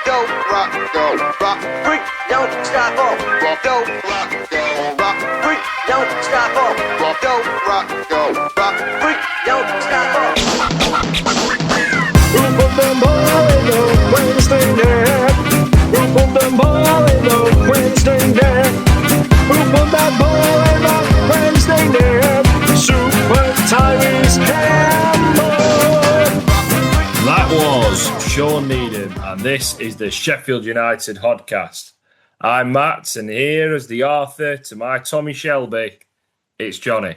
Don't rock, freak, don't stop, don't rock, freak, don't stop, don't rock, freak, don't stop. Who put them ball in the Wednesday night? Who put them ball in the Wednesday night? Who put that ball in the Wednesday night? Super Tyrese Campbell. That was Shaun and this is the Sheffield United Hodcast. I'm Matt, and here as the Arthur to my Tommy Shelby, it's Jonny.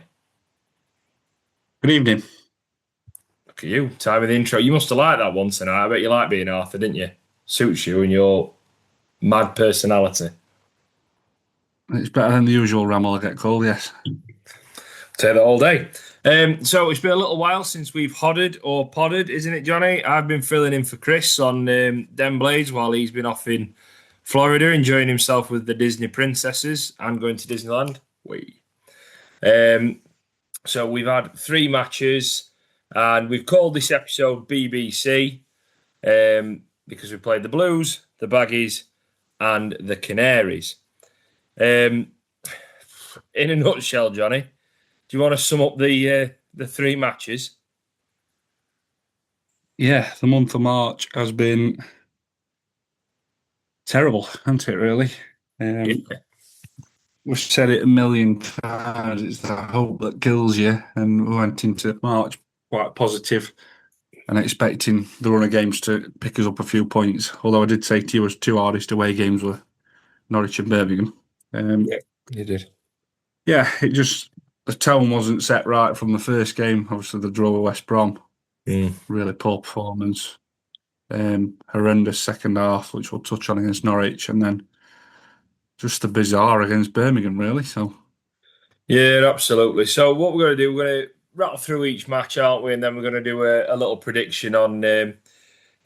Good evening. Look at you, time of the intro. You must have liked that one tonight. I bet you like being Arthur, didn't you? Suits you and your mad personality. It's better than the usual Bramall I get called, yes. Take that all day. So it's been a little while since we've hodded or podded, isn't it, Jonny? I've been filling in for Chris on Den Blades while he's been off in Florida enjoying himself with the Disney princesses and going to Disneyland. So we've had 3 matches and we've called this episode BBC because we played the Blues, the Baggies and the Canaries. In a nutshell, Jonny, do you want to sum up the 3 matches? Yeah, the month of March has been terrible, hasn't it, really? We've said it a million times. It's the hope that kills you. And we went into March quite positive and expecting the run of games to pick us up a few points. Although I did say to you, his 2 hardest away games were Norwich and Birmingham. Yeah, you did. Yeah, it just... The tone wasn't set right from the first game. Obviously, the draw with West Brom. Really poor performance. Horrendous second half, which we'll touch on against Norwich. And then just the bizarre against Birmingham, really. So, yeah, absolutely. So what we're going to do, we're going to rattle through each match, aren't we? And then we're going to do a little prediction on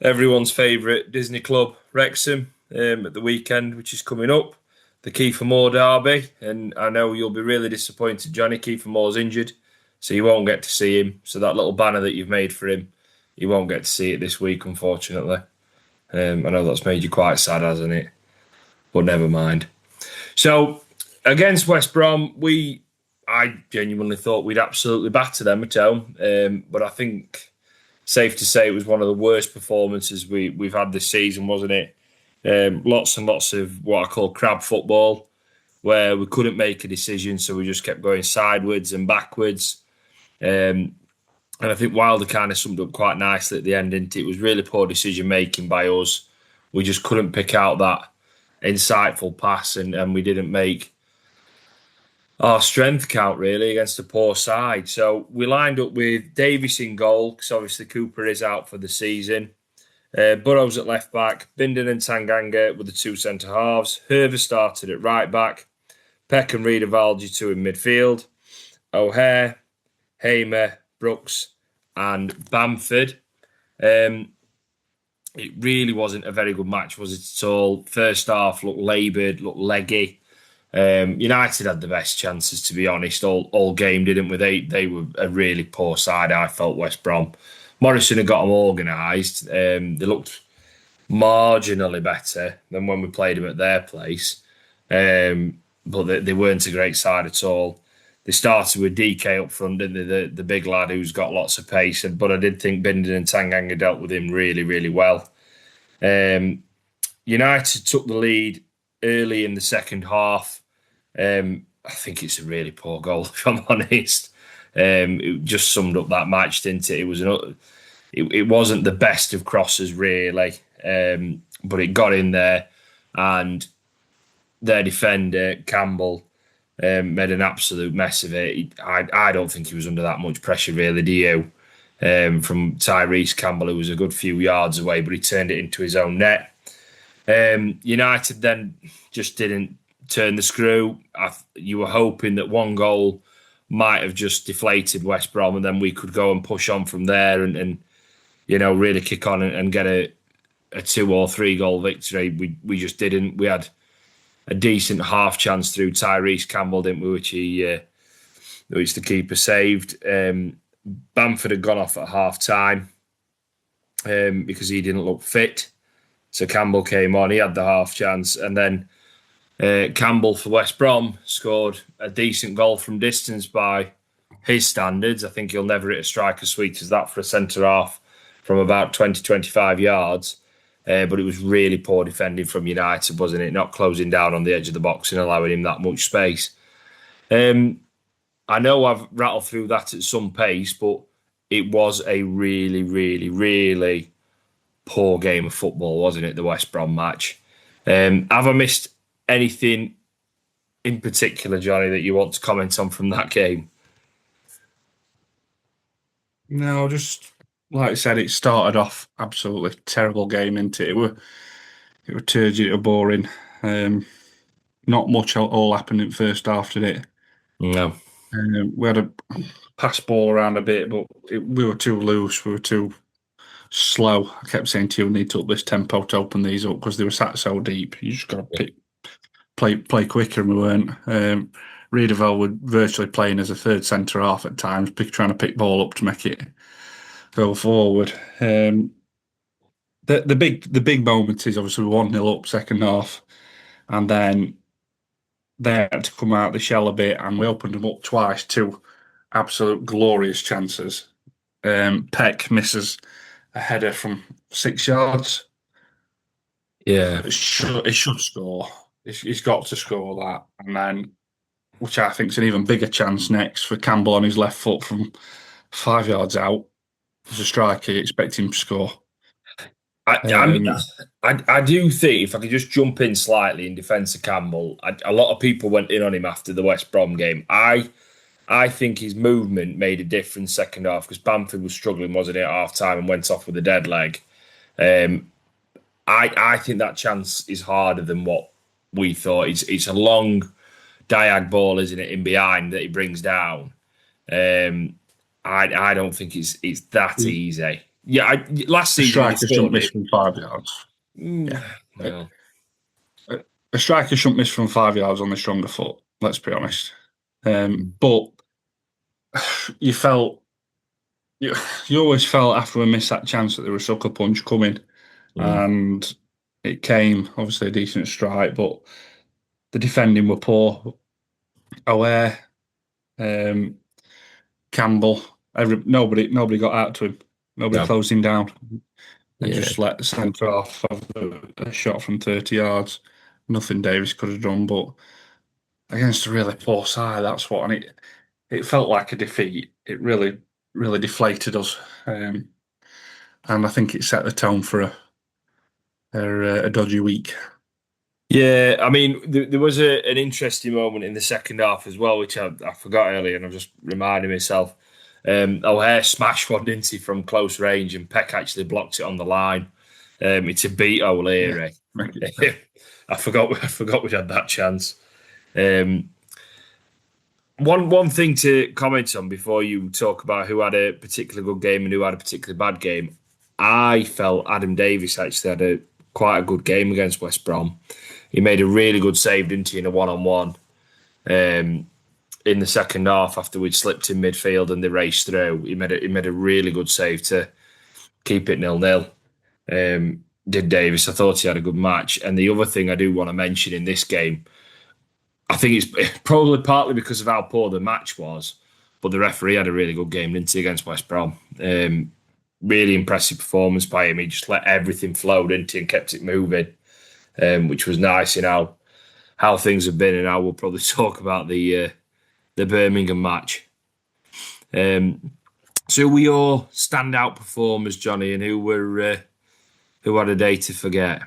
everyone's favourite Disney club, Wrexham, at the weekend, which is coming up. The Kiefer Moore derby, and I know you'll be really disappointed, Jonny. Kiefer Moore's injured, so you won't get to see him. So that little banner that you've made for him, you won't get to see it this week, unfortunately. I know that's made you quite sad, hasn't it? But never mind. So against West Brom, I genuinely thought we'd absolutely batter them at home, but I think safe to say it was one of the worst performances we've had this season, wasn't it? Lots and lots of what I call crab football, where we couldn't make a decision, so we just kept going sideways and backwards. And I think Wilder kind of summed up quite nicely at the end, didn't it? It was really poor decision making by us. We just couldn't pick out that insightful pass, and we didn't make our strength count really against a poor side. So we lined up with Davies in goal, because obviously Cooper is out for the season. Burrows at left back, Bindon and Tanganga were the 2 centre halves. Herver started at right back, Peck and Riedewaldji 2 in midfield, O'Hare, Hamer, Brooks, and Bamford. It really wasn't a very good match, was it at all? First half looked laboured, looked leggy. United had the best chances, to be honest, all game, didn't we? They were a really poor side, I felt, West Brom. Morrison had got them organised. They looked marginally better than when we played them at their place. But they weren't a great side at all. They started with DK up front, didn't they? The big lad who's got lots of pace. But I did think Bindon and Tanganga dealt with him really, really well. United took the lead early in the second half. I think it's a really poor goal, if I'm honest. It just summed up that match, didn't it? It wasn't the best of crosses, really, but it got in there, and their defender Campbell made an absolute mess of it. I don't think he was under that much pressure, really. Do you? From Tyrese Campbell, who was a good few yards away, but he turned it into his own net. United then just didn't turn the screw. You were hoping that one goal might have just deflated West Brom, and then we could go and push on from there and really kick on and get a 2 or 3 goal victory. We just didn't. We had a decent half chance through Tyrese Campbell, didn't we? Which the keeper saved. Bamford had gone off at half time because he didn't look fit. So Campbell came on. He had the half chance, and then Campbell for West Brom scored a decent goal from distance by his standards. I think he'll never hit a strike as sweet as that for a centre half from about 20, 25 yards. But it was really poor defending from United, wasn't it? Not closing down on the edge of the box and allowing him that much space. I know I've rattled through that at some pace, but it was a really, really, really poor game of football, wasn't it? The West Brom match. Have I missed anything in particular, Jonny, that you want to comment on from that game? No, just like I said, it started off absolutely terrible game, into it? It were turgid, it were boring. Not much all happened in first half, did it? No. We had a pass ball around a bit, but we were too loose. We were too slow. I kept saying to you, we need to up this tempo to open these up because they were sat so deep. You just got to play quicker, and we weren't. Riedewald were virtually playing as a third centre half at times, trying to pick ball up to make it go forward. The big moment is obviously 1-0 up second half, and then they had to come out of the shell a bit, and we opened them up twice, two absolute glorious chances. Peck misses a header from 6 yards. Yeah. It should score. He's got to score that. And then, which I think is an even bigger chance next for Campbell on his left foot from 5 yards out. As a striker, you expect him to score. I do think, if I could just jump in slightly in defence of Campbell, a lot of people went in on him after the West Brom game. I think his movement made a difference second half because Bamford was struggling, wasn't it, at half time and went off with a dead leg. I think that chance is harder than what we thought. It's a long diag ball, isn't it, in behind that he brings down. I don't think it's that easy. Yeah, last season striker shouldn't miss from 5 yards. Well. A striker shouldn't miss from 5 yards on the stronger foot. Let's be honest. But you always felt after we missed that chance that there was a sucker punch coming, and it came. Obviously, a decent strike, but the defending were poor. Aware, Campbell, nobody got out to him. Nobody closed him down. They just let the centre off have a shot from 30 yards. Nothing Davis could have done, but against a really poor side, that's what. And it felt like a defeat. It really, really deflated us, and I think it set the tone for a dodgy week. Yeah, I mean, there was an interesting moment in the second half as well, which I forgot earlier, and I'm just reminding myself. O'Hare smashed one, didn't he, from close range, and Peck actually blocked it on the line. It's a beat O'Leary. Yeah. I forgot we had that chance. One thing to comment on before you talk about who had a particularly good game and who had a particularly bad game. I felt Adam Davis actually had quite a good game against West Brom. He made a really good save, didn't he, in a one-on-one in the second half after we'd slipped in midfield and they raced through. He made a really good save to keep it 0-0. Did Davis. I thought he had a good match. And the other thing I do want to mention in this game, I think it's probably partly because of how poor the match was, but the referee had a really good game, didn't he, against West Brom. Really impressive performance by him. He just let everything flow, didn't he, and kept it moving, which was nice in how things have been, and how we'll probably talk about the Birmingham match. So who were your standout performers, Jonny, and who had a day to forget?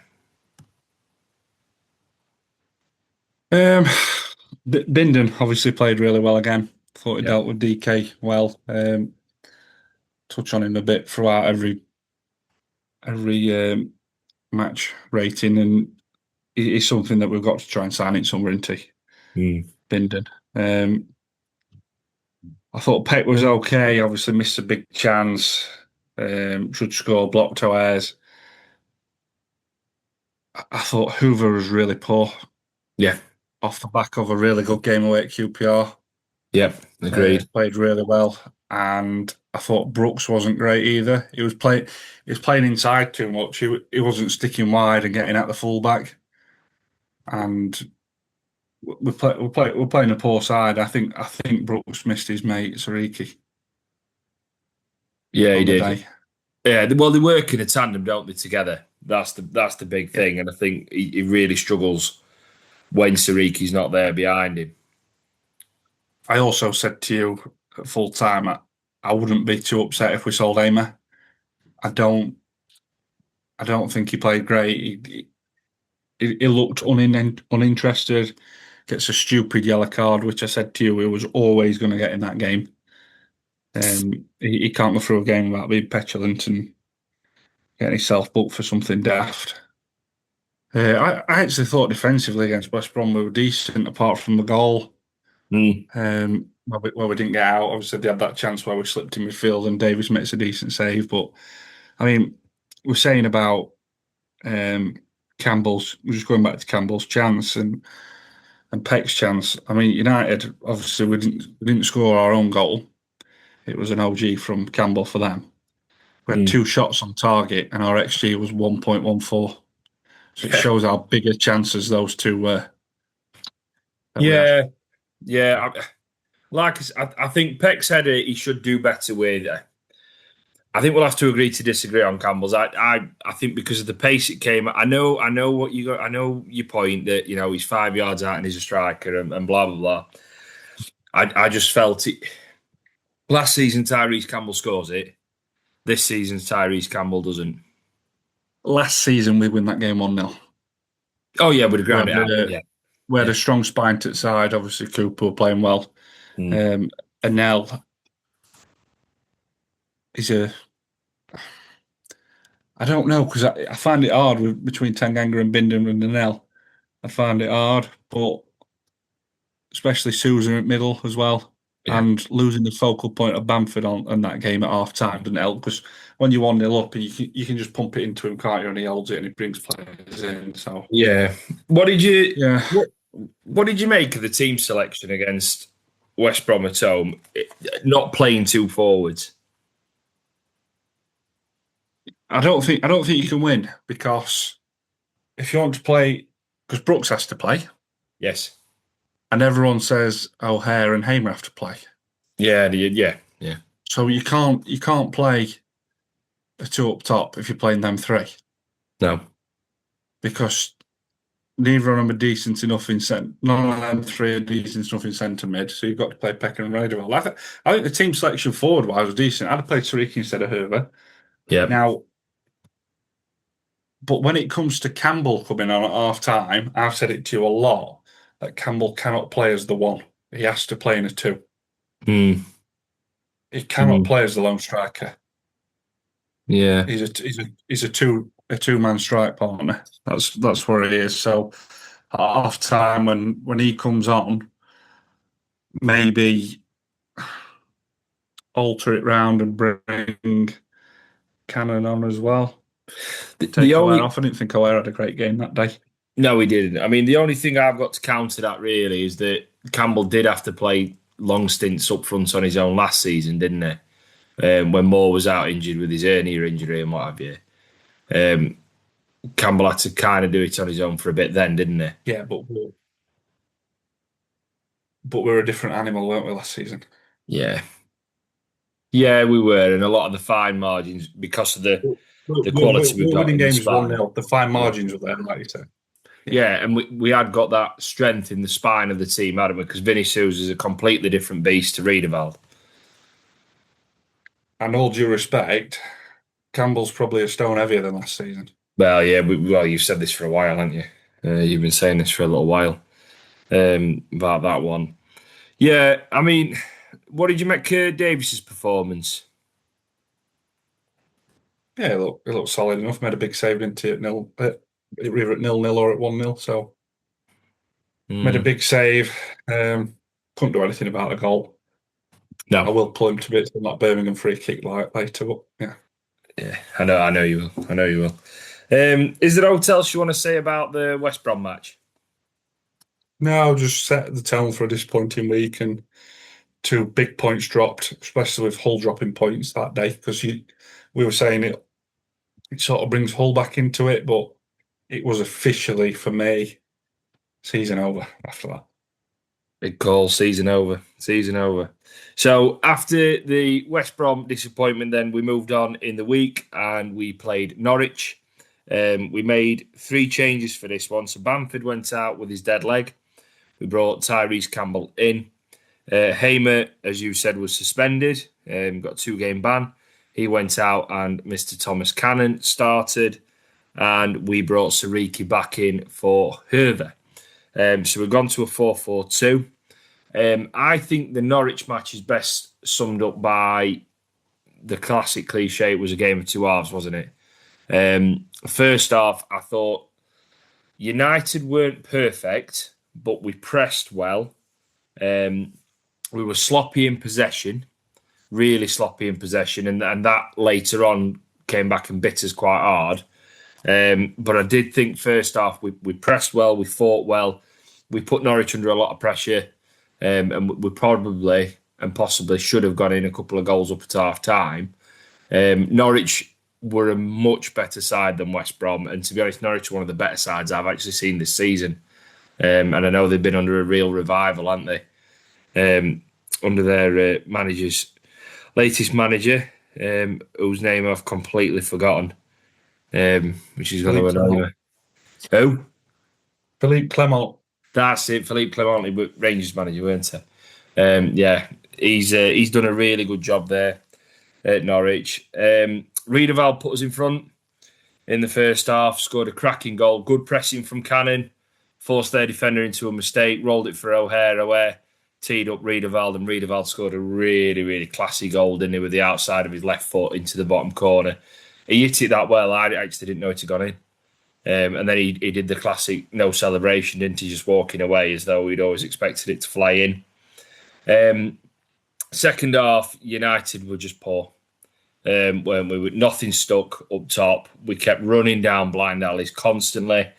Bindon obviously played really well again. Thought he dealt with DK well. Touch on him a bit throughout every match rating, and it's something that we've got to try and sign it somewhere into. Bindon. I thought Peck was okay. Obviously missed a big chance. Should score, blocked O'Hare's. I thought Hoover was really poor. Yeah. Off the back of a really good game away at QPR. Yeah, agreed. Played really well. and I thought Brooks wasn't great either. He was playing inside too much. He wasn't sticking wide and getting at the fullback. And we're playing a poor side. I think Brooks missed his mate Sariki. Yeah, he did. Day. Yeah, well, they work in a tandem, don't they? Together. That's the big thing, and I think he really struggles when Sariki's not there behind him. I also said to you at full time, I wouldn't be too upset if we sold Aimer. I don't think he played great. He looked uninterested. Gets a stupid yellow card, which I said to you, he was always going to get in that game. He can't go through a game without being petulant and getting himself booked for something daft. I actually thought defensively against West Brom we were decent, apart from the goal. Where we didn't get out. Obviously, they had that chance where we slipped in midfield and Davis makes a decent save. But, I mean, we're saying about Campbell's, we're just going back to Campbell's chance and Peck's chance. I mean, United, obviously, we didn't score our own goal. It was an OG from Campbell for them. We had 2 shots on target and our XG was 1.14. So it shows how big a chances those two were. Yeah. I think Peck said he should do better with. I think we'll have to agree to disagree on Campbell's. I think because of the pace it came. I know what you got. I know your point that he's 5 yards out and he's a striker and blah blah blah. I just felt it. Last season Tyrese Campbell scores it. This season Tyrese Campbell doesn't. Last season we win that game 1-0. Oh yeah, we'd have ground it out. Yeah. We had a strong spine to the side. Obviously, Cooper were playing well. And Nell is I don't know, because I find it hard between Tanganga and Bindon and Nell. I find it hard, but especially Susan at middle as well. Yeah. And losing the focal point of Bamford on that game at half time didn't help, because when you're 1-0 up, you can just pump it into him, can't you? And he holds it and he brings players in. So yeah. What did you make of the team selection against West Brom at home? Not playing 2 forwards. I don't think you can win, because if you want to play, because Brooks has to play. Yes. And everyone says O'Hare and Hamer have to play. Yeah. So you can't play a 2 up top if you're playing them 3. No. Because neither of them are decent enough in centre. None of them 3 are decent enough in centre mid. So you've got to play Peckham and Ryder well. I think the team selection forward wise was decent. I'd have played Tariq instead of Herber. Yeah. Now, but when it comes to Campbell coming on at half time, I've said it to you a lot, that Campbell cannot play as the 1. He has to play in a 2. He cannot play as the lone striker. Yeah. He's a two-man strike partner. That's where he is. So at half time when he comes on, maybe alter it round and bring Cannon on as well. Take O'Hare off. I didn't think O'Hare had a great game that day. No, he didn't. I mean, the only thing I've got to counter that really is that Campbell did have to play long stints up front on his own last season, didn't he? When Moore was out injured with his hernia injury and what have you. Campbell had to kind of do it on his own for a bit then, didn't he? Yeah, but we're a different animal, weren't we, last season? Yeah. Yeah, we were, and a lot of the fine margins, because of the quality we've got in games the 1-0, the fine margins were there, like you said. Yeah, and we had got that strength in the spine of the team, hadn't we? Because Vinny Souza is a completely different beast to Riedewald. And all due respect, Campbell's probably a stone heavier than last season. Well, yeah, you've said this for a while, haven't you? You've been saying this for a little while about that one. Yeah, I mean, what did you make of Davis's performance? Yeah, it looked solid enough. Made a big save, didn't he, either at 0-0 or at 1-0. So made a big save. Couldn't do anything about the goal. No, I will pull him to bits on that Birmingham free kick later. But yeah, I know you will. Is there anything else you want to say about the West Brom match? No, just set the tone for a disappointing week and two big points dropped, especially with Hull dropping points that day, because we were saying it sort of brings Hull back into it, but it was officially, for me, season over after that. Big call, season over. So after the West Brom disappointment, then we moved on in the week and we played Norwich. We made 3 changes for this one. So Bamford went out with his dead leg. We brought Tyrese Campbell in. Hamer, as you said, was suspended. Got a 2-game ban. He went out and Mr. Thomas Cannon started. And we brought Sariki back in for Herver. So we've gone to a 4-4-2. I think the Norwich match is best summed up by the classic cliche. It was a game of two halves, wasn't it? First half, I thought United weren't perfect, but we pressed well. We were sloppy in possession, really sloppy in possession, and that later on came back and bit us quite hard. But I did think first half we pressed well, we fought well, we put Norwich under a lot of pressure, and we probably and possibly should have gone in a couple of goals up at half time. Norwich were a much better side than West Brom, and to be honest, Norwich are one of the better sides I've actually seen this season. And I know they've been under a real revival, haven't they? Under their latest manager, whose name I've completely forgotten, which is going to annoy me. Who? Philippe Clement. That's it, Philippe Clement, but Rangers manager, weren't he? He's done a really good job there at Norwich. Riedewald put us in front in the first half, scored a cracking goal, good pressing from Cannon, forced their defender into a mistake, rolled it for O'Hare, teed up Riedewald, and Riedewald scored a really, really classy goal, didn't he, with the outside of his left foot into the bottom corner. He hit it that well, I actually didn't know it had gone in. And then he did the classic no celebration, didn't he, just walking away as though we'd always expected it to fly in. Second half, United were just poor. When we were nothing stuck up top. We kept running down blind alleys constantly,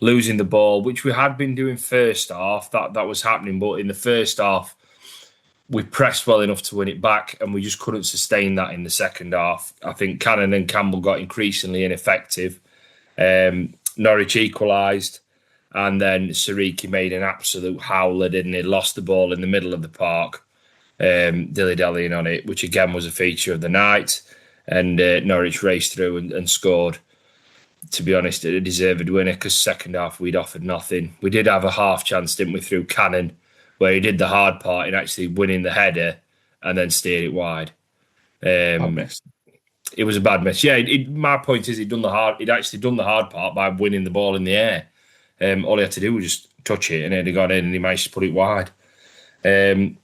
losing the ball, which we had been doing first half. That was happening, but in the first half, we pressed well enough to win it back, and we just couldn't sustain that in the second half. I think Cannon and Campbell got increasingly ineffective. Norwich equalised, and then Sariki made an absolute howler, didn't he? Lost the ball in the middle of the park, dilly-dallying on it, which again was a feature of the night. And Norwich raced through and scored. To be honest, a deserved winner, because second half we'd offered nothing. We did have a half chance, didn't we, through Cannon, where he did the hard part in actually winning the header and then steered it wide. It was a bad miss. Yeah, my point is he'd actually done the hard part by winning the ball in the air. All he had to do was just touch it, and it had gone in, and he managed to put it wide. I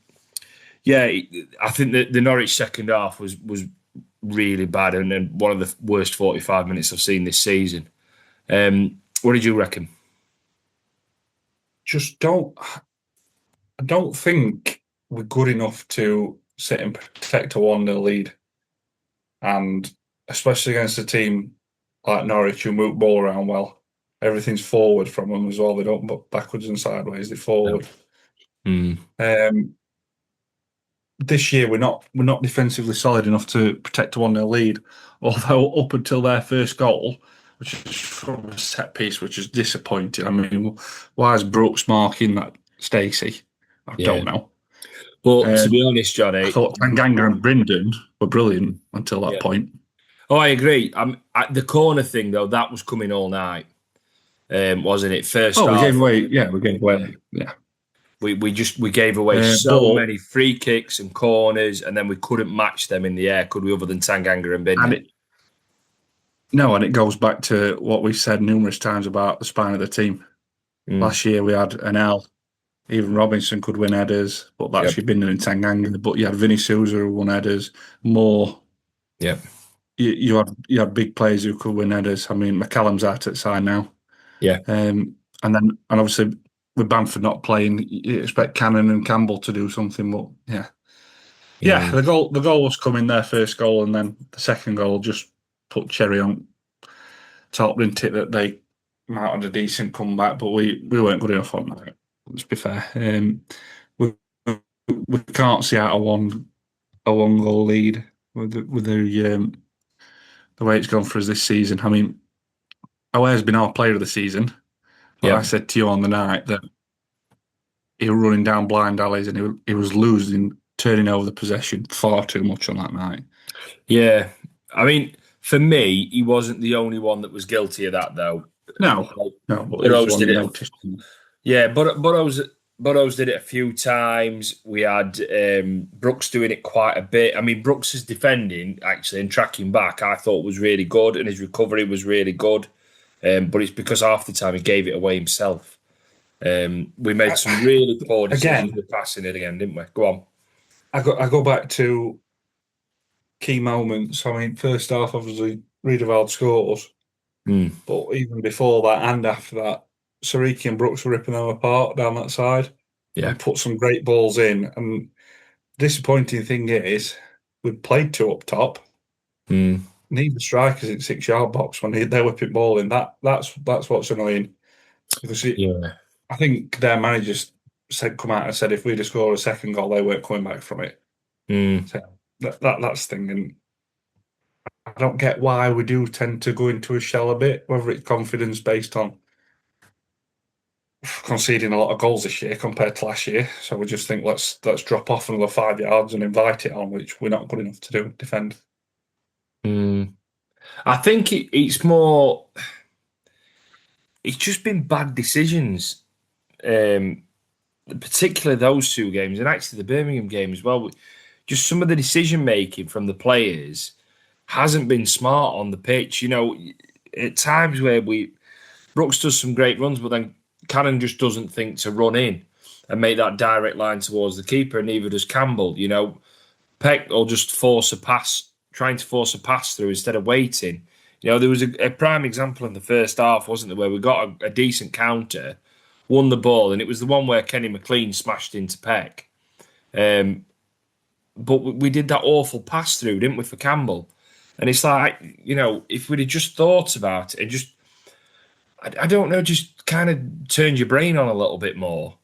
think that the Norwich second half was really bad, and one of the worst 45 minutes I've seen this season. What did you reckon? I don't think we're good enough to sit and protect a 1-0 lead. And especially against a team like Norwich who move ball around well. Everything's forward from them as well. They don't put backwards and sideways, they're forward. This year we're not defensively solid enough to protect a 1-0 lead. Although up until their first goal, which is from a set piece, which is disappointing. I mean, why is Brooks marking that Stacey? I don't know. But to be honest, Jonny, I thought Tanganga and Brendan were brilliant until that point. Oh, I agree. The corner thing, though, that was coming all night, wasn't it? First half, we gave away. Yeah, we gave away. Yeah, we gave away so many free kicks and corners, and then we couldn't match them in the air, could we? Other than Tanganga and Brendan. And it goes back to what we've said numerous times about the spine of the team. Last year we had an L. Even Robinson could win headers, but that's been in Tanganga. But you had Vinny Souza who won headers. More. Yeah. You had big players who could win headers. I mean, McCallum's out at side now. Yeah. And obviously with Bamford not playing, you expect Cannon and Campbell to do something. But yeah. The goal was coming, their first goal, and then the second goal just put cherry on top, didn't it? That they mounted a decent comeback, but we weren't good enough on that. Let's be fair. we can't see out a one goal lead with the way it's gone for us this season. I mean, Aware's been our player of the season, but I said to you on the night that he was running down blind alleys and he was losing, turning over the possession far too much on that night. Yeah. I mean, for me, he wasn't the only one that was guilty of that, though. No, but Burrows did it. noticed. Yeah, but Burrows did it a few times. We had Brooks doing it quite a bit. I mean, Brooks's defending, actually, and tracking back, I thought was really good, and his recovery was really good. But it's because half the time he gave it away himself. We made some really poor decisions with passing it again, didn't we? Go on. I go back to key moments. I mean, first half, obviously, Riedewald scores. But even before that and after that, Sariki and Brooks were ripping them apart down that side. Yeah. And put some great balls in. And disappointing thing is, we played two up top. Neither strikers in 6-yard box when they're whipping ball in. That's what's annoying. Because I think their managers come out and said if we'd have scored a second goal, they weren't coming back from it. So that's the thing. And I don't get why we do tend to go into a shell a bit, whether it's confidence based on conceding a lot of goals this year compared to last year. So we just think let's drop off another 5 yards and invite it on, which we're not good enough to do, defend. I think it's more. It's just been bad decisions, particularly those two games, and actually the Birmingham game as well. Just some of the decision making from the players hasn't been smart on the pitch. You know, at times where Brooks does some great runs, but then Cannon just doesn't think to run in and make that direct line towards the keeper, and neither does Campbell. You know, Peck will just trying to force a pass through instead of waiting. You know, there was a prime example in the first half, wasn't there, where we got a decent counter, won the ball, and it was the one where Kenny McLean smashed into Peck. But we did that awful pass through, didn't we, for Campbell? And it's like, you know, if we'd have just thought about it and just, I don't know, just kind of turned your brain on a little bit more,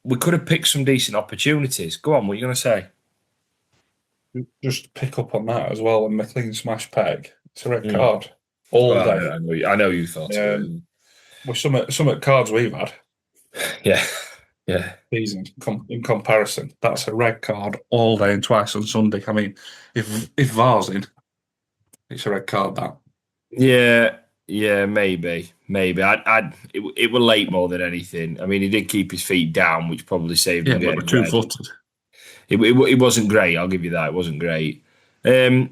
we could have picked some decent opportunities. Go on, what are you going to say? Just pick up on that as well. And McLean smash Peck. It's a red card all day. I know you thought with some cards we've had. Yeah. Season in comparison, that's a red card all day and twice on Sunday. I mean, if VAR's in, it's a red card. That. Yeah, maybe. It was late more than anything. I mean, he did keep his feet down, which probably saved him. Yeah, but 2-footed. It wasn't great. I'll give you that. It wasn't great. I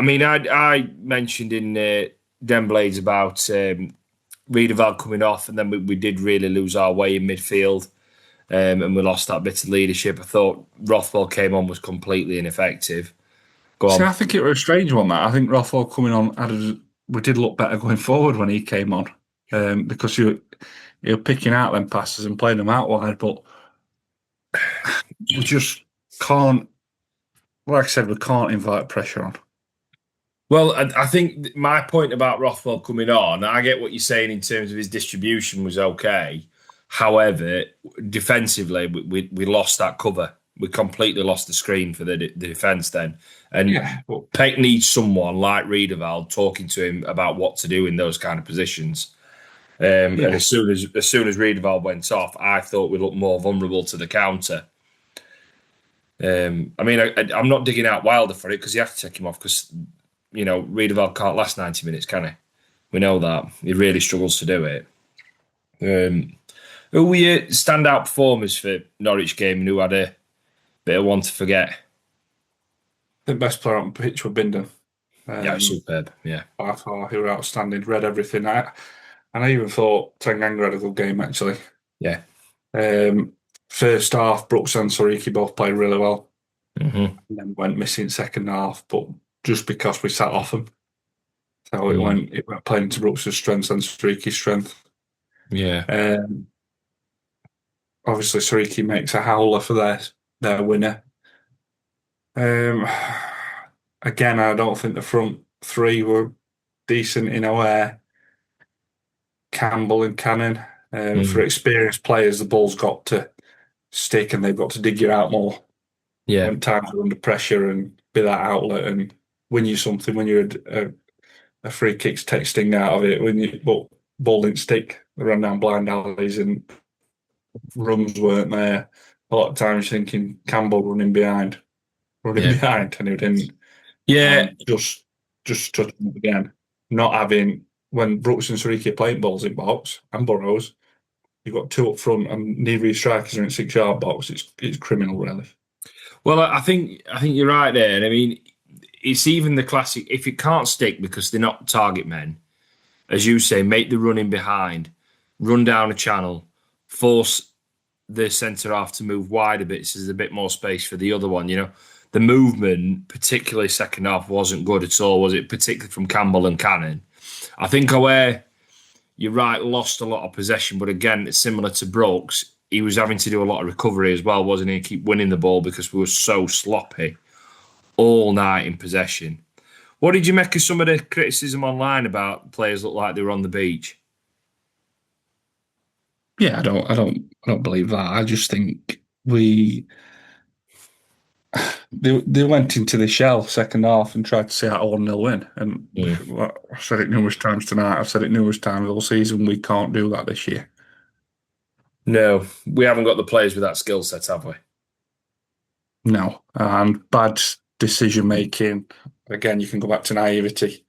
mean, I mentioned in Den Blades about Riedewald coming off, and then we did really lose our way in midfield, and we lost that bit of leadership. I thought Rothwell came on was completely ineffective. Go on. See, I think it was a strange one. That I think Rothwell coming on we did look better going forward when he came on, because you're picking out them passes and playing them out wide, but we just can't. Like I said, we can't invite pressure on. Well, I think my point about Rothwell coming on, I get what you're saying in terms of his distribution was okay. However, defensively, we lost that cover. We completely lost the screen for the defence then. And Peck needs someone like Riedewald talking to him about what to do in those kind of positions. And as soon as Riedewald went off, I thought we looked more vulnerable to the counter. I mean, I'm not digging out Wilder for it because you have to take him off because, you know, Riedewald can't last 90 minutes, can he? We know that. He really struggles to do it. Who were your standout performers for Norwich game and who had a bit of one to forget? The best player on the pitch was Bindon. Yeah, superb. Yeah. By far, he was outstanding, read everything. And I even thought Tanganga had a good game, actually. Yeah. First half, Brooks and Sariki both played really well. Mm-hmm. And then went missing second half, but just because we sat off them. So it went playing to Brooks' strengths and Sariki's strength. Yeah. Obviously, Sariki makes a howler for their winner. Again, I don't think the front three were decent in Aware. Campbell and Cannon. For experienced players, the ball's got to stick and they've got to dig you out more. Yeah. When times are under pressure and be that outlet and win you something when you're a free kick's take sting out of it. But ball didn't stick. They ran down blind alleys and runs weren't there. A lot of times thinking Campbell running behind, and he didn't. Yeah. Just touching it again. Not having, when Brooks and Sariki are playing balls in box and Burrows, you've got 2 up front and neither of your strikers are in 6-yard box. It's criminal, really. Well, I think you're right there. And I mean, it's even the classic, if it can't stick because they're not target men, as you say, make the run in behind, run down a channel, force the centre half to move wide a bit so there's a bit more space for the other one. You know, the movement, particularly second half, wasn't good at all, was it? Particularly from Campbell and Cannon. I think Aware, you're right, lost a lot of possession, but again, it's similar to Brooks. He was having to do a lot of recovery as well, wasn't he? Keep winning the ball because we were so sloppy all night in possession. What did you make of some of the criticism online about players look like they were on the beach? Yeah, I don't believe that. I just think they went into the shell second half and tried to see out a 1-0 win. And I've said it numerous times tonight. I've said it numerous times all season. We can't do that this year. No, we haven't got the players with that skill set, have we? No, and bad decision making. Again, you can go back to naivety.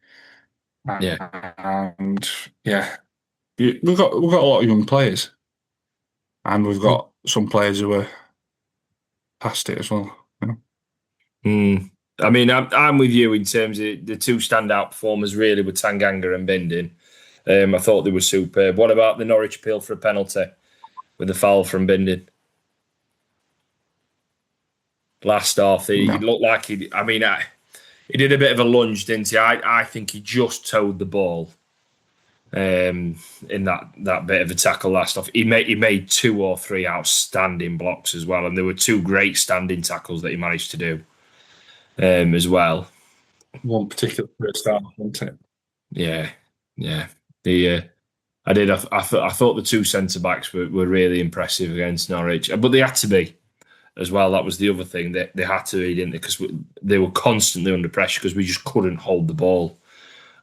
Yeah, and we've got a lot of young players, and we've got some players who are past it as well. I mean, I'm with you in terms of the 2 standout performers. Really, with Tanganga and Binding. I thought they were superb. What about the Norwich appeal for a penalty with the foul from Binding? Last off, he looked like he did a bit of a lunge, didn't he? I think he just towed the ball in that bit of a tackle last off. He made 2 or 3 outstanding blocks as well, and there were 2 great standing tackles that he managed to do as well. One particular first half, wasn't it? Yeah. I thought the 2 centre backs were really impressive against Norwich, but they had to be as well. That was the other thing, that they had to be, didn't they? Because they were constantly under pressure because we just couldn't hold the ball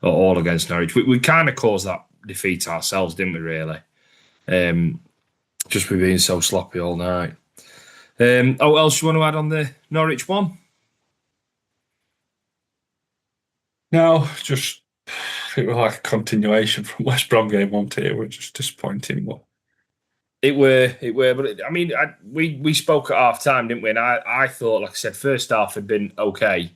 at all against Norwich. We kind of caused that defeat ourselves, didn't we, really? Just by being so sloppy all night. What else you want to add on the Norwich one? No, just it was like a continuation from West Brom game, wasn't it? It was just disappointing. It were, but I mean, we spoke at half time, didn't we? And I thought, like I said, first half had been okay,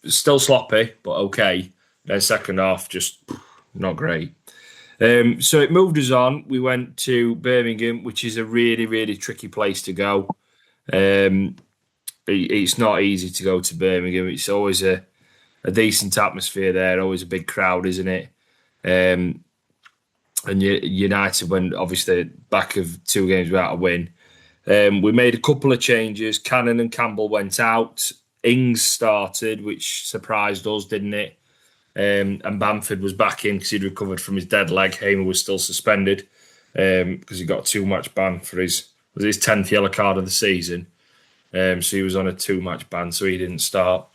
still sloppy, but okay. Then second half, just not great. So it moved us on. We went to Birmingham, which is a really, really tricky place to go. It's not easy to go to Birmingham. It's always a decent atmosphere there, always a big crowd, isn't it? And United went, obviously, back of 2 games without a win. We made a couple of changes. Cannon and Campbell went out. Ings started, which surprised us, didn't it? And Bamford was back in because he'd recovered from his dead leg. Hamer was still suspended because he got a 2-match ban for his 10th yellow card of the season. So he was on a 2-match ban, so he didn't start.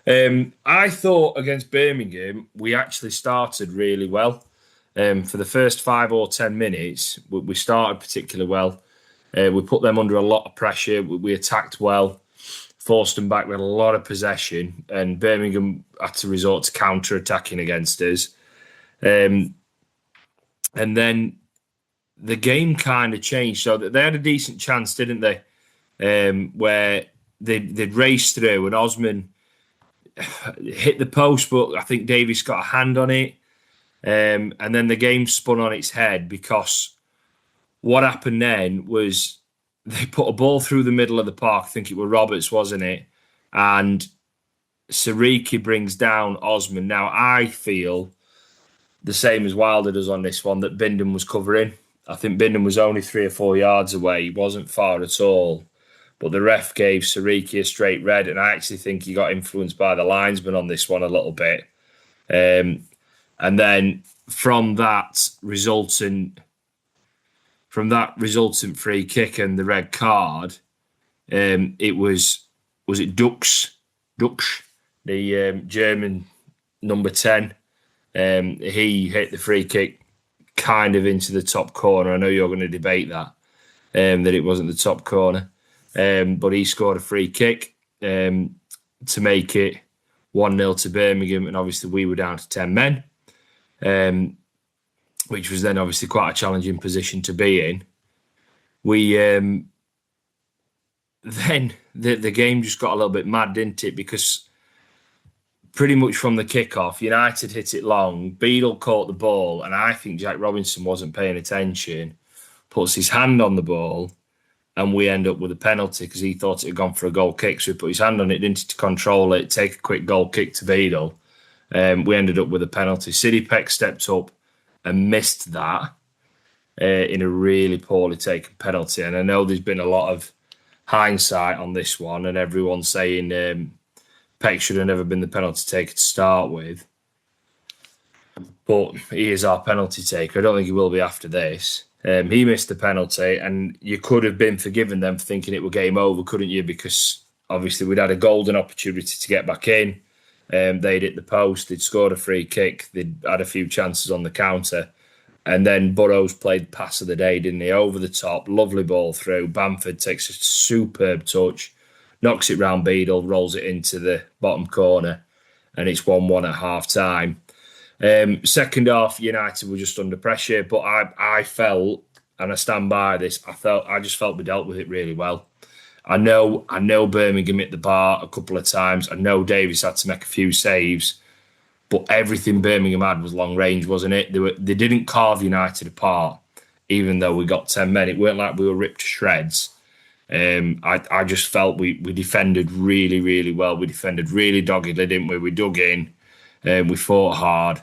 I thought against Birmingham, we actually started really well. For the first 5 or 10 minutes, we started particularly well. We put them under a lot of pressure. We attacked well, forced them back with a lot of possession, and Birmingham had to resort to counter-attacking against us. And then the game kind of changed. So they had a decent chance, didn't they? Where they'd raced through and Osman hit the post, but I think Davies got a hand on it. And then the game spun on its head because what happened then was they put a ball through the middle of the park. I think it was Roberts, wasn't it? And Sariki brings down Osman. Now, I feel the same as Wilder does on this one, that Bindon was covering. I think Bindon was only 3 or 4 yards away. He wasn't far at all. But the ref gave Sariki a straight red, and I actually think he got influenced by the linesman on this one a little bit. And then from that resulting from that resultant free kick and the red card, it was it Dux, the German number 10. He hit the free kick kind of into the top corner. I know you're going to debate that it wasn't the top corner, but he scored a free kick to make it 1-0 to Birmingham, and obviously we were down to 10 men, which was then obviously quite a challenging position to be in. We then the game just got a little bit mad, didn't it? Because pretty much from the kickoff, United hit it long. Beadle caught the ball, and I think Jack Robinson wasn't paying attention. Puts his hand on the ball, and we end up with a penalty because he thought it had gone for a goal kick. So he put his hand on it, didn't he, to control it, take a quick goal kick to Beadle. We ended up with a penalty. Sidney Peck stepped up and missed that in a really poorly taken penalty. And I know there's been a lot of hindsight on this one, and everyone's saying Peck should have never been the penalty taker to start with. But he is our penalty taker. I don't think he will be after this. He missed the penalty, and you could have been forgiven them for thinking it were game over, couldn't you? Because obviously we'd had a golden opportunity to get back in. They'd hit the post, they'd scored a free kick, they'd had a few chances on the counter. And then Burrows played pass of the day, didn't he? Over the top, lovely ball through. Bamford takes a superb touch, knocks it round Beadle, rolls it into the bottom corner, and it's 1-1 at half-time. Second half, United were just under pressure, but I felt, and I stand by this, I just felt we dealt with it really well. I know Birmingham hit the bar a couple of times. I know Davies had to make a few saves, but everything Birmingham had was long range, wasn't it? They didn't carve United apart, even though we got 10 men. It weren't like we were ripped to shreds. I just felt we defended really, really well. We defended really doggedly, didn't we? We dug in, we fought hard,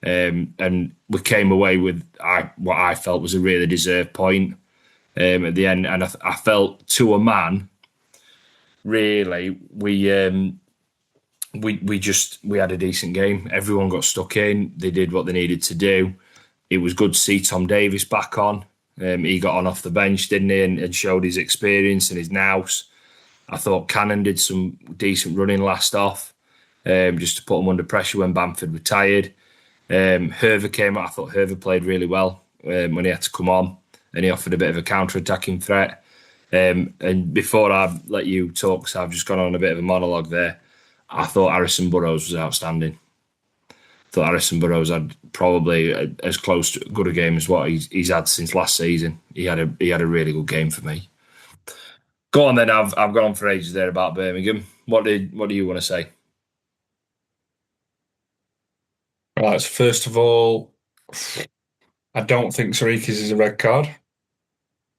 and we came away with what I felt was a really deserved point at the end. And I felt, to a man, really, we had a decent game. Everyone got stuck in. They did what they needed to do. It was good to see Tom Davies back on. He got on off the bench, didn't he, and showed his experience and his nous. I thought Cannon did some decent running last off, just to put him under pressure when Bamford retired. Herver came out. I thought Herver played really well when he had to come on, and he offered a bit of a counter-attacking threat. And before I let you talk, so I've just gone on a bit of a monologue there, I thought Harrison Burrows was outstanding. I thought Harrison Burrows had probably as close to good a game as what he's had since last season. He had a really good game for me. Go on then. I've gone on for ages there about Birmingham. What do you want to say? Right. So first of all, I don't think Sarikis is a red card.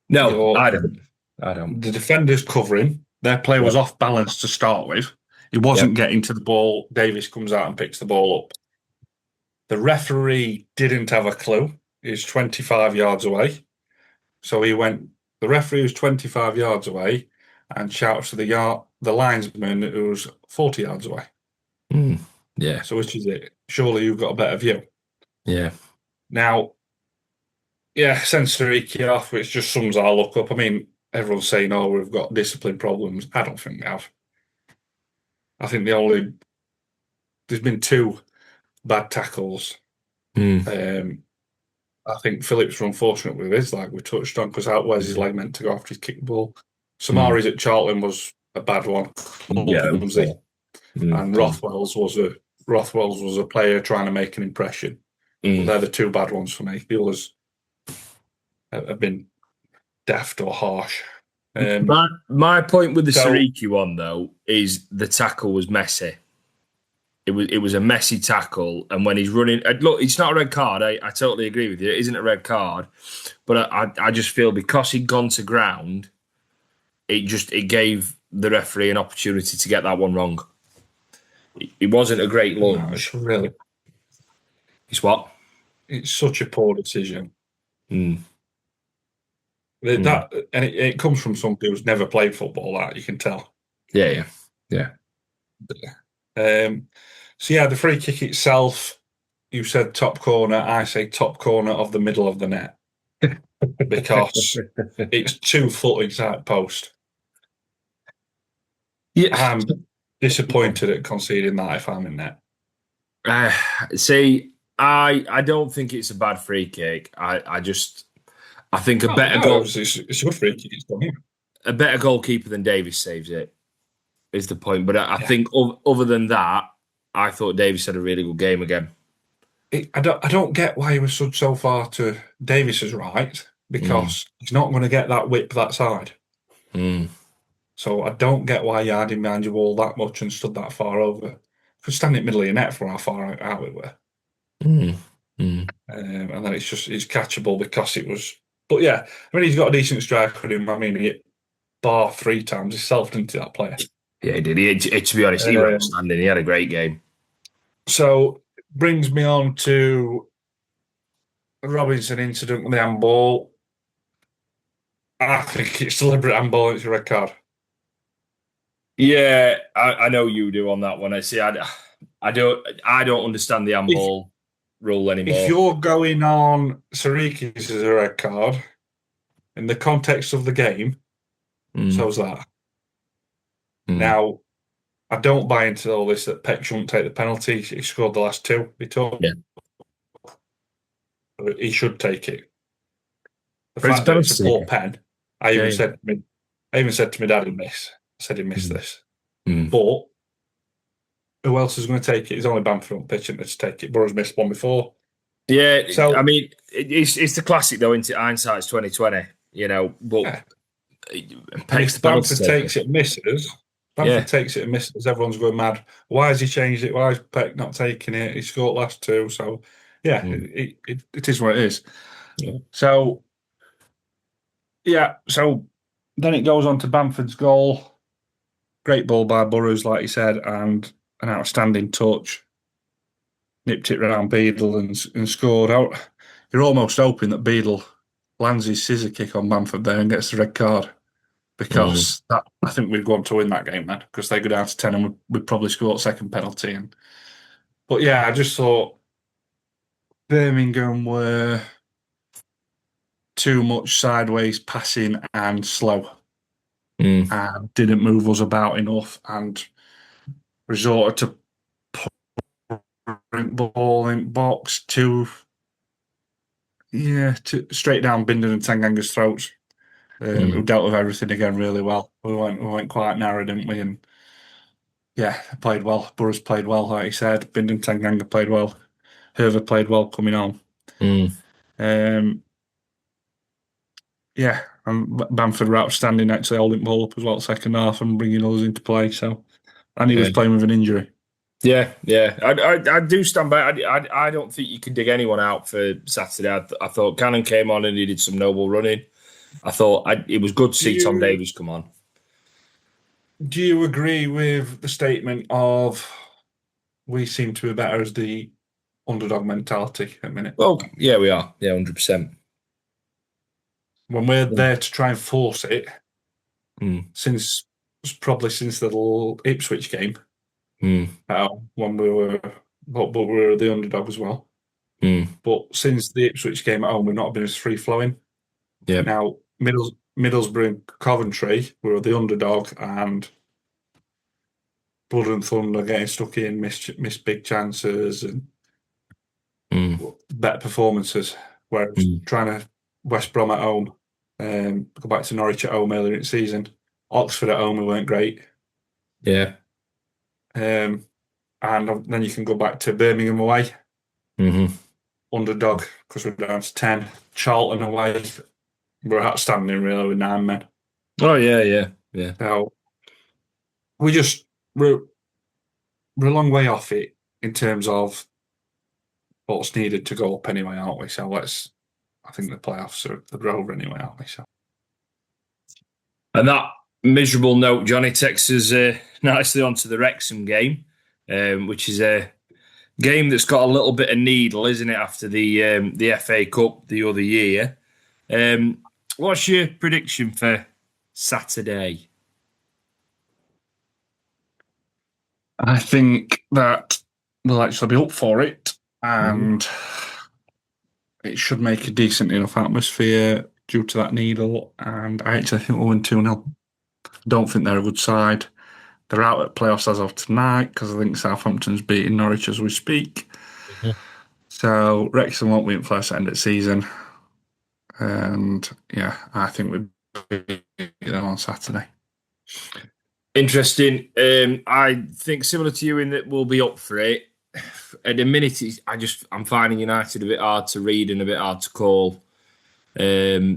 No, I don't. The defenders covering. Their player was off balance to start with. He wasn't getting to the ball. Davies comes out and picks the ball up. The referee didn't have a clue. He's 25 yards away. So the referee was 25 yards away and shouts to the linesman who's 40 yards away. Yeah. So which is it? Surely you've got a better view. Yeah. Now, send Sariki off, which just sums our luck up. I mean, everyone's saying, we've got discipline problems. I don't think we have. I think there's been 2 bad tackles. I think Phillips were unfortunate with his, like we touched on, because where's his leg meant to go after he's kicked the ball? Samari's at Charlton was a bad one. Clumsy. And Rothwell's was a player trying to make an impression. They're the 2 bad ones for me. The others have been daft or harsh. My point with the Sariki one, though, is the tackle was messy. It was a messy tackle, and when he's running, look, it's not a red card. I totally agree with you. It isn't a red card, but I just feel because he'd gone to ground, it gave the referee an opportunity to get that one wrong. It wasn't a great lunge. No, It's what? It's such a poor decision. That and it comes from somebody who's never played football. That you can tell. Yeah. The free kick itself, you said top corner. I say top corner of the middle of the net. because it's 2 foot inside post. Yeah. I'm disappointed at conceding that if I'm in net. See, I don't think it's a bad free kick. I think a better goal. It's a good free kick. It's done. A better goalkeeper than Davies saves it is the point. But I think other than that, I thought Davies had a really good game again. I don't get why he was so far to Davies's right, because he's not going to get that whip that side. So I don't get why you had him behind your wall that much and stood that far over. Could stand in the middle of your net for how far out we were. And then it's catchable because it was. But yeah, I mean, he's got a decent strike with him. I mean, he hit bar 3 times himself, didn't he, that player? Yeah, he did. To be honest, he was outstanding. He had a great game. So brings me on to the Robinson incident with the handball. I think it's deliberate handball. It's a red card. Yeah, I know you do on that one. I see. I don't understand the handball rule anymore. If you're going on Sariki's as a red card in the context of the game, so's that. Now, I don't buy into all this that Peck shouldn't take the penalty. He scored the last 2. He took. Yeah. He should take it. The fact that it's a poor pen. I even said to my dad, he missed. I said he missed this. But who else is going to take it? It's only Bamford on pitch to take it. Borough's missed one before. Yeah, so I mean, it's the classic though, isn't it? Hindsight's 2020. You know, but if Bamford takes it, misses. Bamford takes it and misses. Everyone's going mad. Why has he changed it? Why is Peck not taking it? He scored last 2. So yeah, it is what it is. Yeah. So so then it goes on to Bamford's goal. Great ball by Burrows, like you said, and an outstanding touch. Nipped it round Beadle and scored out. You're almost hoping that Beadle lands his scissor kick on Bamford there and gets the red card, because I think we'd go on to win that game then, because they go down to 10 and we'd probably score a second penalty. But yeah, I just thought Birmingham were too much sideways passing and slow. And didn't move us about enough and resorted to putting ball in box to straight down Bindon and Tanganga's throats, who dealt with everything again really well. We went quite narrow, didn't we? And played well. Burrows played well, like he said. Bindon Tanganga played well. Herver played well coming on. And Bamford were outstanding, actually holding the ball up as well second half and bringing us into play. So, and he was playing with an injury. Yeah. I do stand by. I don't think you can dig anyone out for Saturday. I thought Cannon came on and he did some noble running. I thought it was good to see Tom Davies come on. Do you agree with the statement of we seem to be better as the underdog mentality at the minute? Well, yeah, we are. Yeah, 100%. When we're there to try and force it, since the little Ipswich game, when we were the underdog as well. But since the Ipswich game at home, we've not been as free flowing. Yeah. Now Middlesbrough and Coventry were the underdog, and Blood and Thunder getting stuck in, missed big chances and better performances. Whereas trying to West Brom at home, go back to Norwich at home earlier in the season. Oxford at home, we weren't great. Yeah. And then you can go back to Birmingham away. Underdog, because we're down to 10. Charlton away, we're outstanding really with 9 men. Oh, yeah. So we're a long way off it in terms of what's needed to go up anyway, aren't we? So I think the playoffs are over anyway, aren't we? So. And that miserable note, Jonny, takes us nicely onto the Wrexham game, which is a game that's got a little bit of needle, isn't it, after the FA Cup the other year. What's your prediction for Saturday? I think that we'll actually be up for it, and it should make a decent enough atmosphere. due to that needle, and I actually think we'll win 2-0. Don't think they're a good side. They're out at playoffs as of tonight because I think Southampton's beating Norwich as we speak. Mm-hmm. So Wrexham won't win first end of season. And yeah, I think we'll beat them on Saturday. Interesting. I think similar to you in that we'll be up for it. At the minute, I'm finding United a bit hard to read and a bit hard to call. I'll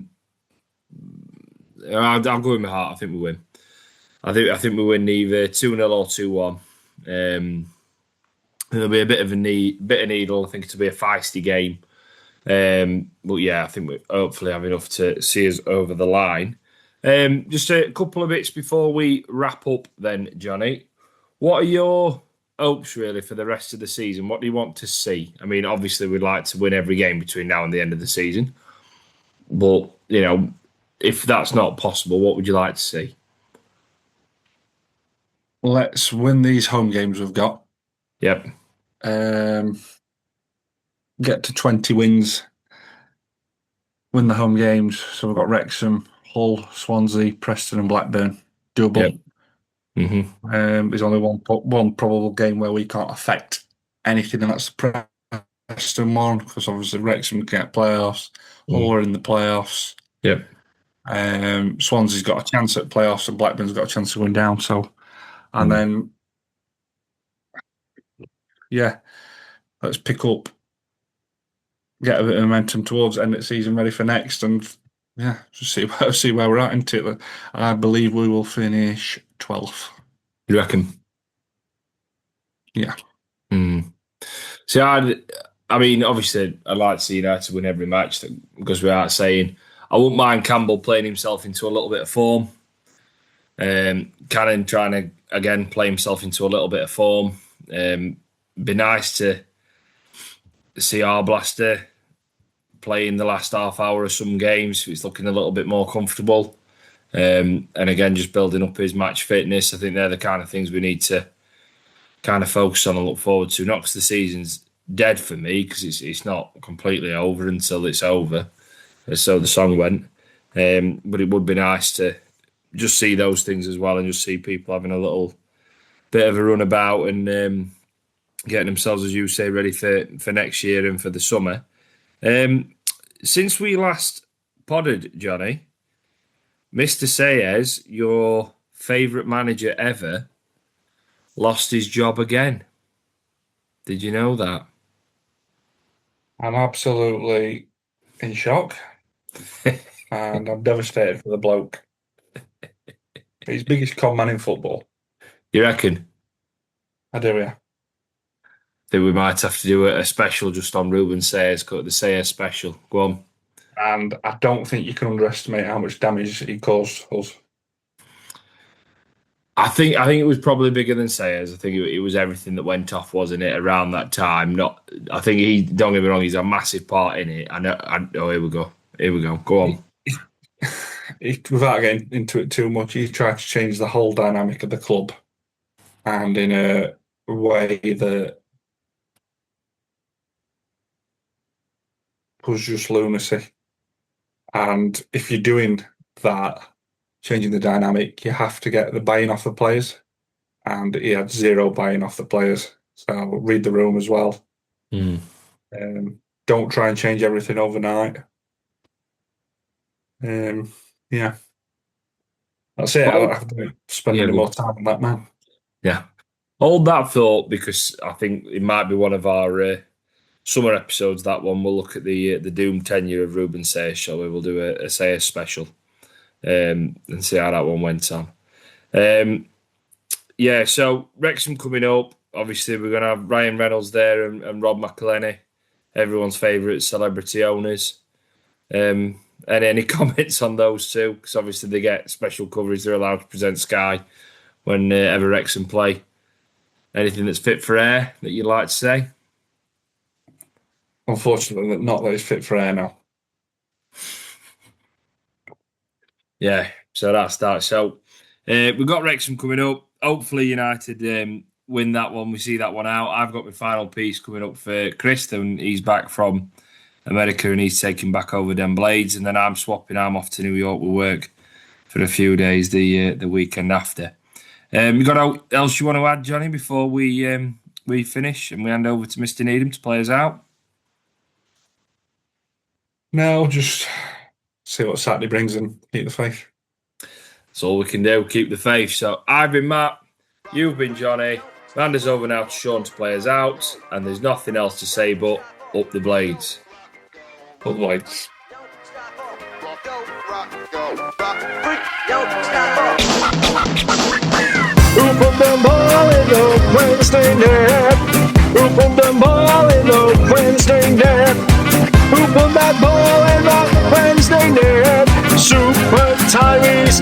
go with my heart. I think we win. I think we win either 2-0 or 2-1. There'll be a bit of needle. I think it'll be a feisty game. But yeah, I think we hopefully have enough to see us over the line. Just a couple of bits before we wrap up then, Jonny. What are your hopes really for the rest of the season? What do you want to see? I mean, obviously we'd like to win every game between now and the end of the season. But, if that's not possible, what would you like to see? Let's win these home games we've got. Yep. Get to 20 wins. Win the home games. So we've got Wrexham, Hull, Swansea, Preston and Blackburn. Double. Yep. Mm-hmm. There's only one probable game where we can't affect anything, and that's the Preston one, because obviously Wrexham can get playoffs. Hull are in the playoffs. Yep. Swansea's got a chance at playoffs and Blackburn's got a chance of going down. So, and then, yeah, let's pick up, get a bit of momentum towards the end of the season, ready for next, and yeah, just see where we're at into it. I believe we will finish 12th. You reckon? Yeah. See, I mean, obviously, I'd like to see United win every match because we are saying I wouldn't mind Campbell playing himself into a little bit of form. Cannon trying to, again, play himself into a little bit of form. Be nice to see Arblaster play in the last half hour of some games. He's looking a little bit more comfortable. And again, just building up his match fitness. I think they're the kind of things we need to kind of focus on and look forward to. Not because the season's dead for me, because it's not completely over until it's over. So the song went. But it would be nice to just see those things as well and just see people having a little bit of a run about and getting themselves, as you say, ready for next year and for the summer. Since we last podded, Jonny, Mr. Sayers, your favourite manager ever, lost his job again. Did you know that? I'm absolutely in shock. And I'm devastated for the bloke. He's the biggest con man in football. You reckon? I do, yeah. I think we might have to do a special just on Ruben Sayers, the Sayers special. Go on. And I don't think you can underestimate how much damage he caused us. I think it was probably bigger than Sayers. I think it was everything that went off, wasn't it, around that time? I think don't get me wrong, he's a massive part in it. Here we go. Go on. Without getting into it too much, he tried to change the whole dynamic of the club, and in a way that was just lunacy. And if you're doing that, changing the dynamic, you have to get the buy-in off the players. And he had zero buy-in off the players. So read the room as well. Don't try and change everything overnight. Yeah. That's it. I don't have to spend any more time on that, man. Yeah. Hold that thought, because I think it might be one of our summer episodes, that one. We'll look at the doomed tenure of Ruben Sayers, shall we? We'll do a Sayers special and see how that one went on. Yeah, so Wrexham coming up. Obviously, we're going to have Ryan Reynolds there and Rob McElhenney, everyone's favourite celebrity owners. And any comments on those two? Because obviously they get special coverage. They're allowed to present Sky whenever Wrexham play. Anything that's fit for air that you'd like to say? Unfortunately, not that it's fit for air now. Yeah, so that's that. So we've got Wrexham coming up. Hopefully United win that one. We see that one out. I've got my final piece coming up for Chris, and he's back from America, and he's taking back over them blades, and then I'm swapping. I'm off to New York with work for a few days the weekend after. You got anything else you want to add, Jonny, before we finish and we hand over to Mr. Needham to play us out? No, just see what Saturday brings and keep the faith. That's all we can do, keep the faith. So I've been Matt, you've been Jonny. Hand us over now to Shaun to play us out, and there's nothing else to say but up the blades. Up the blades. Who put the ball in the Wednesday net? Who put the ball in the Wednesday net? Who put that ball in the Wednesday net? Super Tyrese